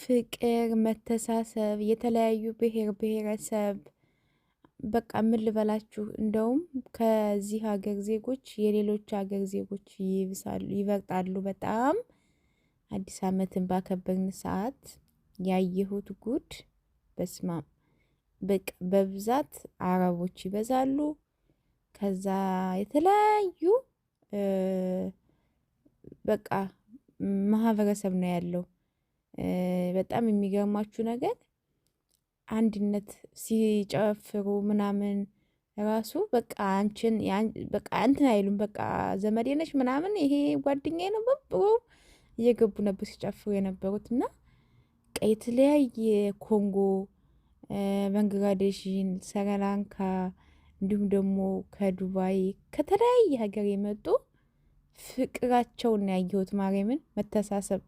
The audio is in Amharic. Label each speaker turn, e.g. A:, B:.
A: ፍቅር፣ መተሳሰብ፣ የተለያዩ ብሔር ብሔረሰብ በቃ ምን ልበላችሁ፣ እንደውም ከዚህ ሀገር ዜጎች የሌሎች ሀገር ዜጎች ይበልጣሉ በጣም። አዲስ ዓመትን ባከበርን ሰዓት ያየሁት ጉድ በስማም። በቃ በብዛት አረቦች ይበዛሉ። ከዛ የተለያዩ በቃ ማህበረሰብ ነው ያለው። በጣም የሚገርማችሁ ነገር አንድነት ሲጨፍሩ ምናምን ራሱ በቃ አንቺን በቃ እንትን አይሉም። በቃ ዘመዴ ነሽ ምናምን ይሄ ጓደኛዬ ነው ብሎ እየገቡ ነበር ሲጨፍሩ የነበሩት። እና የተለያየ ኮንጎ፣ ባንግላዴሽን፣ ስሪላንካ እንዲሁም ደግሞ ከዱባይ ከተለያየ ሀገር የመጡ ፍቅራቸውን ያየሁት ማርያምን፣ መተሳሰብ